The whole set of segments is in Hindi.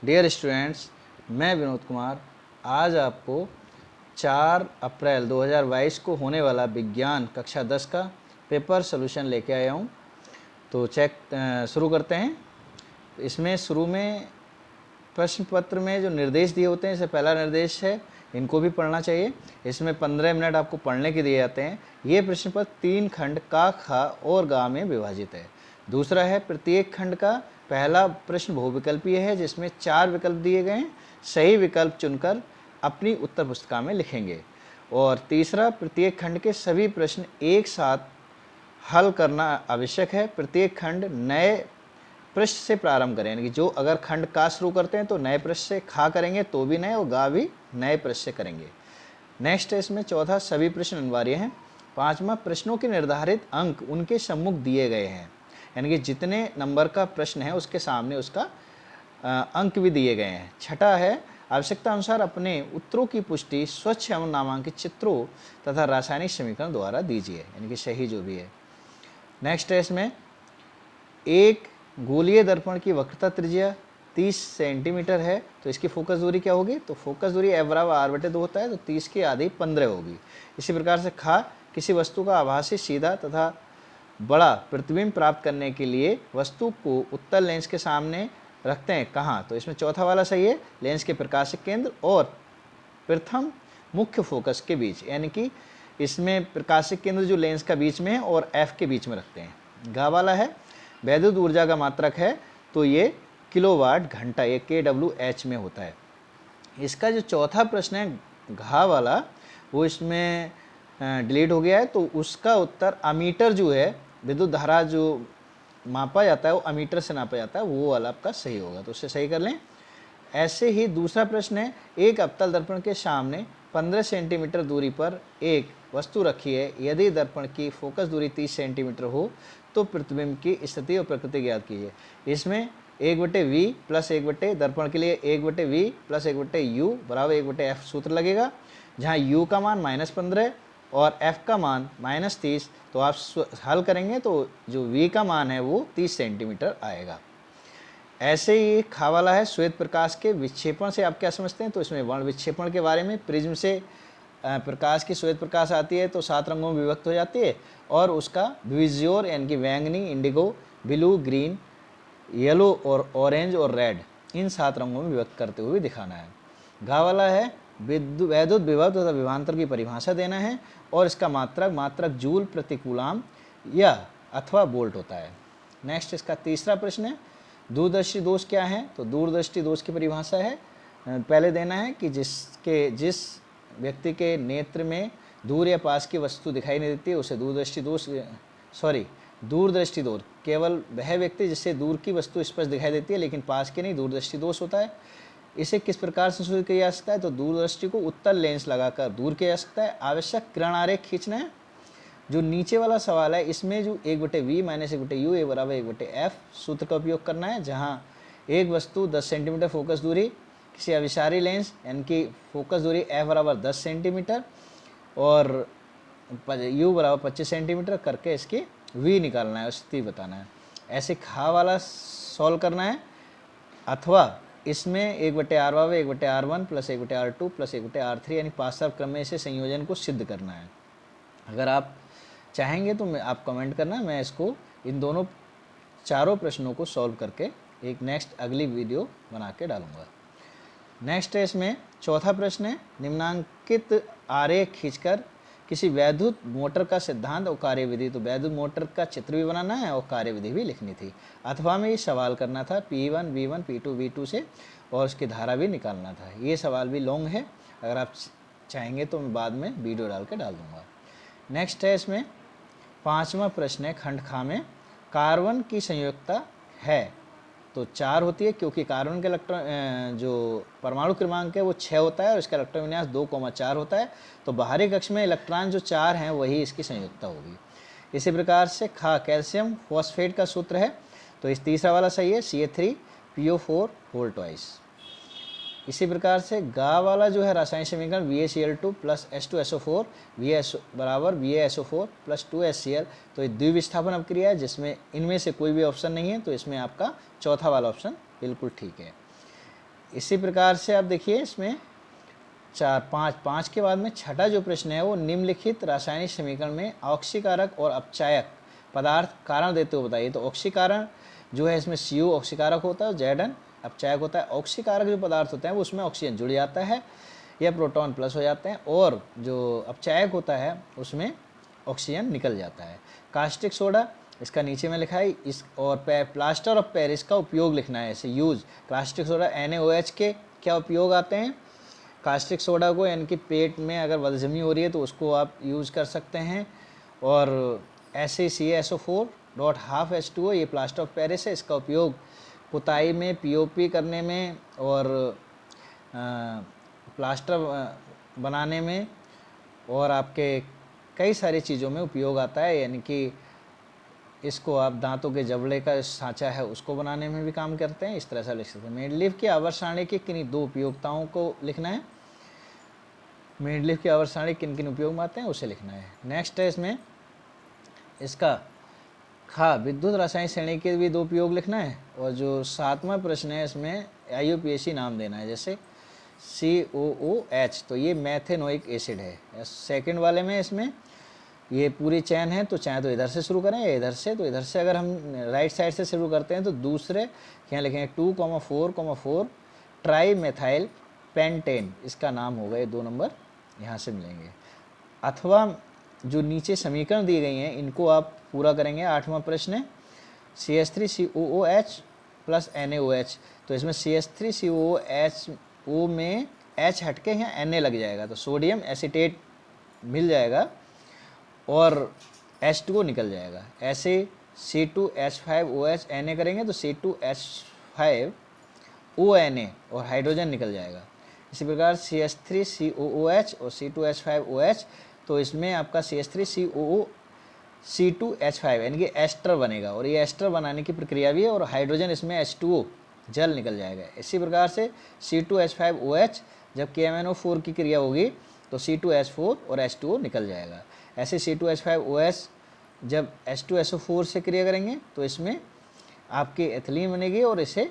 डियर स्टूडेंट्स, मैं विनोद कुमार आज आपको 4 अप्रैल 2022 को होने वाला विज्ञान कक्षा 10 का पेपर सोल्यूशन लेके आया हूँ। तो शुरू करते हैं। इसमें शुरू में प्रश्न पत्र में जो निर्देश दिए होते हैं, इससे पहला निर्देश है, इनको भी पढ़ना चाहिए। इसमें 15 मिनट आपको पढ़ने के दिए जाते हैं। ये प्रश्न पत्र 3 खंड का, खा और गा में विभाजित है। दूसरा है, प्रत्येक खंड का पहला प्रश्न बहुविकल्पीय है, जिसमें 4 विकल्प दिए गए हैं। सही विकल्प चुनकर अपनी उत्तर पुस्तिका में लिखेंगे। और तीसरा, प्रत्येक खंड के सभी प्रश्न एक साथ हल करना आवश्यक है। प्रत्येक खंड नए पृष्ठ से प्रारंभ करें, यानी कि जो अगर खंड का शुरू करते हैं तो नए पृष्ठ से, खा करेंगे तो भी नए, और गा भी नए पृष्ठ से करेंगे। नेक्स्ट है इसमें चौथा, सभी प्रश्न अनिवार्य हैं। पांचवा, प्रश्नों के निर्धारित अंक उनके सम्मुख दिए गए हैं, यानी कि जितने नंबर का प्रश्न है उसके सामने उसका अंक भी दिए गए हैं। छठा है, आवश्यकता अनुसार अपने उत्तरों की पुष्टि स्वच्छ एवं नामांकित चित्रों तथा रासायनिक समीकरण द्वारा दीजिए, यानी कि सही जो भी है। नेक्स्ट है इसमें, एक गोलीय दर्पण की वक्रता त्रिज्या 30 सेंटीमीटर है, तो इसकी फोकस दूरी क्या होगी? तो फोकस दूरी F बराबर R/2 होता है, तो 30 की आधी 15 होगी। इसी प्रकार से खा, किसी वस्तु का आभासी सीधा तथा बड़ा प्रतिबिंब प्राप्त करने के लिए वस्तु को उत्तल लेंस के सामने रखते हैं, कहाँ? तो इसमें चौथा वाला सही है, लेंस के प्रकाशिक केंद्र और प्रथम मुख्य फोकस के बीच, यानी कि इसमें प्रकाशिक केंद्र जो लेंस का बीच में है और F के बीच में रखते हैं। गा वाला है, वैद्युत ऊर्जा का मात्रक है, तो ये किलोवाट घंटा, ये kWh में होता है। इसका जो चौथा प्रश्न है घा वाला, वो इसमें डिलीट हो गया है, तो उसका उत्तर अमीटर जो है, विद्युत धारा जो मापा जाता है वो अमीटर से नापा जाता है, वो वाला आपका सही होगा, तो उसे सही कर लें। ऐसे ही दूसरा प्रश्न है, एक अवतल दर्पण के सामने 15 सेंटीमीटर दूरी पर एक वस्तु रखी है, यदि दर्पण की फोकस दूरी 30 सेंटीमीटर हो तो प्रतिबिंब की स्थिति और प्रकृति ज्ञात कीजिए। इसमें 1/v प्लस 1/, दर्पण के लिए 1/v प्लस 1/u बराबर 1/f सूत्र लगेगा, जहाँ u का मान -15 और f का मान -30। तो आप हल करेंगे तो जो v का मान है वो 30 सेंटीमीटर आएगा। ऐसे ही खा वाला है, श्वेत प्रकाश के विक्षेपण से आप क्या समझते हैं? तो इसमें वर्ण विक्षेपण के बारे में, प्रिज्म से प्रकाश की श्वेत प्रकाश आती है तो 7 रंगों में विभक्त हो जाती है, और उसका विजियोर यानी कि बैंगनी, इंडिगो, ब्लू, ग्रीन, येलो और ऑरेंज और रेड, इन 7 रंगों में विभक्त करते हुए दिखाना है। घा वाला है, वैद्युत विभव तथा विभवांतर की परिभाषा देना है, और इसका मात्रक जूल प्रति कूलाम या अथवा वोल्ट होता है। नेक्स्ट इसका तीसरा प्रश्न है, दूरदृष्टि दोष क्या है? तो दूरदृष्टि दोष की परिभाषा है, पहले देना है कि जिस व्यक्ति के नेत्र में दूर या पास की वस्तु दिखाई नहीं देती है उसे दूरदृष्टि दोष, केवल वह व्यक्ति जिससे दूर की वस्तु स्पष्ट दिखाई देती है लेकिन पास की नहीं, दूरदृष्टि दोष होता है। इसे किस प्रकार से संशोधित किया जा सकता है? तो दूरदृष्टि को उत्तल लेंस लगाकर दूर किया जा सकता है। आवश्यक किरण आरेख खींचना है। जो नीचे वाला सवाल है, इसमें जो 1/v माइनस 1/u ए बराबर 1/f सूत्र का उपयोग करना है, जहाँ एक वस्तु 10 सेंटीमीटर फोकस दूरी किसी अभिसारी लेंस, यानी कि फोकस दूरी f बराबर 10 सेंटीमीटर और u बराबर 25 सेंटीमीटर करके इसकी v निकालना है और स्थिति बताना है। ऐसे खा वाला सॉल्व करना है, अथवा इसमें 1/r बराबर 1/r1 plus 1/r2 plus 1/r3 यानी पार्श्व क्रम में इसे संयोजन को सिद्ध करना है। अगर आप चाहेंगे तो आप कमेंट करना, मैं इसको इन दोनों चारों प्रश्नों को सॉल्व करके एक नेक्स्ट अगली वीडियो बना के डालूंगा। नेक्स्ट है इसमें चौथा प्रश्न है, निम्नांकित आरेख खींचकर किसी वैद्युत मोटर का सिद्धांत और कार्यविधि, तो वैद्युत मोटर का चित्र भी बनाना है और कार्यविधि भी लिखनी थी। अथवा में ये सवाल करना था P1 V1 P2 V2 से, और उसकी धारा भी निकालना था। ये सवाल भी लॉन्ग है, अगर आप चाहेंगे तो मैं बाद में वीडियो डाल के डाल दूंगा। नेक्स्ट है इसमें पांचवा प्रश्न है, खंड खा में कार्बन की संयुक्ता है, तो 4 होती है, क्योंकि कार्बन के इलेक्ट्रॉन जो परमाणु क्रमांक है वो 6 होता है और इसका इलेक्ट्रॉन विन्यास 2,4 होता है, तो बाहरी कक्ष में इलेक्ट्रॉन जो 4 हैं वही इसकी संयुक्ता होगी। इसी प्रकार से खा कैल्शियम फॉस्फेट का सूत्र है, तो इस तीसरा वाला सही है, CA3PO4 होल ट्वाइस। इसी प्रकार से गा वाला जो है रासायनिक समीकरण VaCl2 प्लस H2SO4 बराबर VaSO4 प्लस 2HCl, तो ये द्विविस्थापन अपक्रिया है जिसमें इनमें से कोई भी ऑप्शन नहीं है, तो इसमें आपका चौथा वाला ऑप्शन बिल्कुल ठीक है। इसी प्रकार से आप देखिए इसमें 4, 5, 5 के बाद में छठा जो प्रश्न है वो निम्नलिखित रासायनिक समीकरण में ऑक्सीकारक और अपचायक पदार्थ कारण देते हुए बताइए। तो ऑक्सीकारण जो है इसमें CO ऑक्सीकारक होता है और Zn अपचायक होता है। ऑक्सीकारक जो पदार्थ होते हैं वो उसमें ऑक्सीजन जुड़ जाता है या प्रोटॉन प्लस हो जाते हैं, और जो अपचायक होता है उसमें ऑक्सीजन निकल जाता है। कास्टिक सोडा इसका नीचे में लिखा है, इस और प्लास्टर ऑफ पेरिस का उपयोग लिखना है ऐसे यूज। कास्टिक सोडा NaOH के क्या उपयोग आते हैं। कास्टिक सोडा को यानी कि पेट में अगर बदहजमी हो रही है तो उसको आप यूज़ कर सकते हैं। और ऐसे CaSO4.12H2O ये प्लास्टर ऑफ पेरिस है, इसका उपयोग पुताई में, POP करने में और प्लास्टर बनाने में और आपके कई सारी चीज़ों में उपयोग आता है। यानी कि इसको आप दांतों के जबड़े का सांचा है उसको बनाने में भी काम करते हैं। इस तरह से लिख सकते हैं। मेंडलीव की आवर्त सारणी की किन्हीं 2 उपयोगिताओं को लिखना है। मेंडलीव की आवर्त सारणी किन किन उपयोग में आते हैं उसे लिखना है। नेक्स्ट है इसमें इसका विद्युत रासायनिक श्रेणी के भी 2 उपयोग लिखना है। और जो 7वां प्रश्न है इसमें IUPAC नाम देना है, जैसे COOH तो ये मैथेनोइक एसिड है। सेकंड वाले में इसमें ये पूरी चैन है तो चाहे तो इधर से शुरू करें या इधर से, तो इधर से अगर हम राइट साइड से शुरू करते हैं तो दूसरे यहाँ लिखेंगे 2,4,4 ट्राई मेथाइल पेंटेन, इसका नाम होगा। ये 2 नंबर यहाँ से मिलेंगे। अथवा जो नीचे समीकरण दी गई हैं इनको आप पूरा करेंगे। 8वां प्रश्न है CH3COOH प्लस NaOH, तो इसमें CH3COOH में H हटके यहाँ Na लग जाएगा तो सोडियम एसीटेट मिल जाएगा और H2O निकल जाएगा। ऐसे C2H5OH Na करेंगे तो C2H5ONa और हाइड्रोजन निकल जाएगा। इसी प्रकार CH3COOH और C2H5OH, तो इसमें आपका CH3COO C2H5 यानी कि एस्टर बनेगा और ये एस्टर बनाने की प्रक्रिया भी है और हाइड्रोजन इसमें H2O जल निकल जाएगा। इसी प्रकार से C2H5OH जब KMNO4 की क्रिया होगी तो C2H4 और H2O निकल जाएगा। ऐसे C2H5OH जब H2SO4 से क्रिया करेंगे तो इसमें आपकी एथिलीन बनेगी और इसे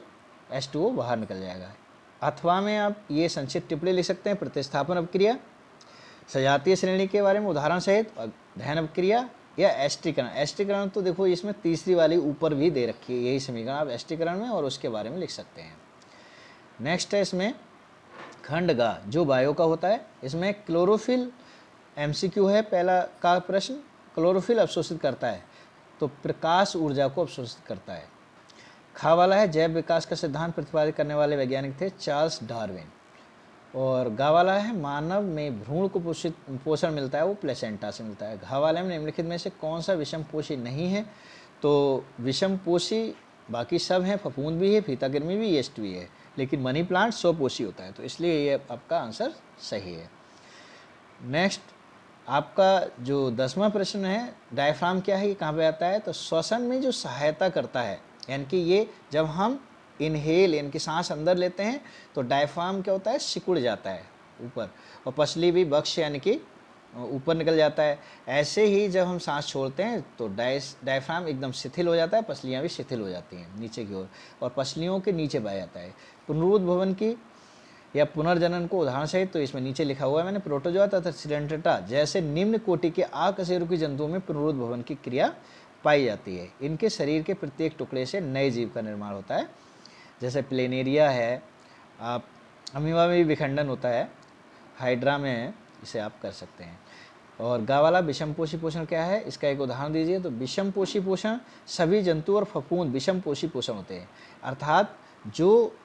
H2O बाहर निकल जाएगा। अथवा में आप ये संक्षिप्त टिप्पणी लिख सकते हैं। प्रतिस्थापन अपक्रिया, सजातीय श्रेणी के बारे में उदाहरण सहित अध्ययन अपक्रिया या एस्ट्रीकरण। एस्ट्रीकरण तो देखो इसमें तीसरी वाली ऊपर भी दे रखी है, यही समीकरण आप एस्ट्रीकरण में और उसके बारे में लिख सकते हैं। नेक्स्ट है इसमें खंड गा जो बायो का होता है। इसमें क्लोरोफिल MCQ है पहला का प्रश्न। क्लोरोफिल अवशोषित करता है तो प्रकाश ऊर्जा को अवशोषित करता है। खा वाला है जैव विकास का सिद्धांत प्रतिपादित करने वाले वैज्ञानिक थे चार्ल्स डार्विन। और गा वाला है मानव में भ्रूण को पोषण मिलता है वो प्लेसेंटा से मिलता है। घा वाले में निम्नलिखित में से कौन सा विषमपोषी नहीं है। तो विषमपोषी बाकी सब हैं, फफूंद भी है, फीताकृमि भी, येस्ट भी है, लेकिन मनी प्लांट स्वपोषी होता है तो इसलिए ये आपका आंसर सही है। नेक्स्ट आपका जो 10वां प्रश्न है डायफ्राम क्या है, ये कहाँ पे आता है। तो श्वसन में जो सहायता करता है, यानी कि ये जब हम इनहेल यानी कि सांस अंदर लेते हैं तो डायफ्राम क्या होता है, सिकुड़ जाता है ऊपर, और पसली भी बक्ष यानी कि ऊपर निकल जाता है। ऐसे ही जब हम सांस छोड़ते हैं तो डायफ्राम एकदम शिथिल हो जाता है, पसलियाँ भी शिथिल हो जाती हैं नीचे की ओर और पसलियों के नीचे बह जाता है। पुनरुद्भवन की या पुनर्जनन को उदाहरण सहित तो इसमें नीचे लिखा हुआ है मैंने। प्रोटोजोआ तथा सिलेंट्रेटा जैसे निम्न कोटि के आकशेरुकी जंतुओं में पुनरुद्भवन की क्रिया पाई जाती है। इनके शरीर के प्रत्येक टुकड़े से नए जीव का निर्माण होता है। जैसे प्लेनेरिया है, आप अमीबा में भी विखंडन होता है, हाइड्रा में इसे आप कर सकते हैं। और गा वाला विषमपोषी पोषण क्या है, इसका एक उदाहरण दीजिए। तो विषमपोषी पोषण सभी जंतु और फफूंद विषमपोषी पोषण होते हैं, अर्थात जो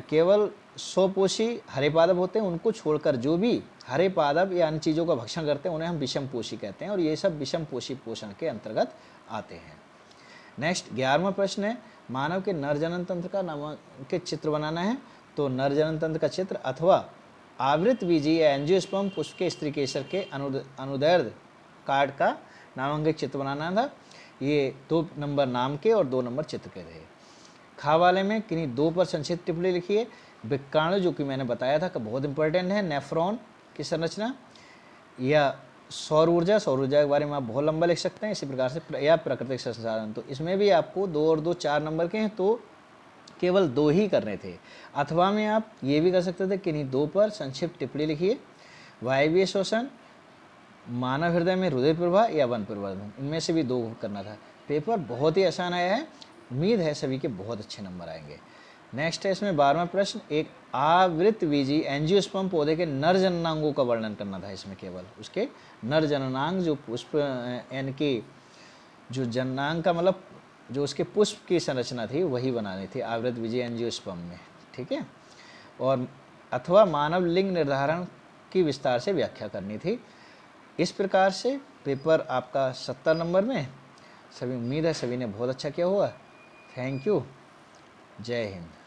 केवल स्वपोषी हरे पादप होते हैं उनको छोड़कर जो भी हरे पादप या अन्य चीज़ों का भक्षण करते हैं उन्हें हम विषमपोषी कहते हैं और ये सब विषमपोषी पोषण के अंतर्गत आते हैं। नेक्स्ट 11वां प्रश्न है मानव के नरजनन तंत्र का नामांकित चित्र बनाना है। तो नरजनन तंत्र का चित्र अथवा आवृत बीजी या एंजियोस्पर्म पुष्प के स्त्री केसर के अनुदैर्ध्य कार्ड का नामांकित चित्र बनाना था। ये 2 नंबर नाम के और 2 नंबर चित्र के थे। खा वाले में किन्हीं 2 पर संक्षिप्त टिप्पणी लिखिए। विक्राणु जो कि मैंने बताया था कि बहुत इंपॉर्टेंट है, नेफ्रॉन की संरचना या सौर ऊर्जा के बारे में आप बहुत लंबा लिख सकते हैं। इसी प्रकार से या प्राकृतिक संसाधन, तो इसमें भी आपको 2 और 2 4 नंबर के हैं। तो केवल 2 ही करने थे। अथवा में आप ये भी कर सकते थे, किन्हीं 2 पर संक्षिप्त टिप्पणी लिखिए। वायवीय श्वसन, मानव हृदय में रुधिर प्रवाह या वन प्रवर्धन, इनमें से भी 2 करना था। पेपर बहुत ही आसान आया है, उम्मीद है सभी के बहुत अच्छे नंबर आएंगे। नेक्स्ट है इसमें 12वां प्रश्न, एक आवृतबीजी एंजियोस्पर्म पौधे के नर जननांगों का वर्णन करना था। इसमें केवल उसके नर जननांग, जो पुष्प इनके जो जननांग का मतलब जो उसके पुष्प की संरचना थी वही बनानी थी आवृतबीजी एंजियोस्पर्म में, ठीक है। और अथवा मानव लिंग निर्धारण की विस्तार से व्याख्या करनी थी। इस प्रकार से पेपर आपका 70 नंबर में। सभी उम्मीद है सभी ने बहुत अच्छा किया होगा। Thank you. जय हिंद।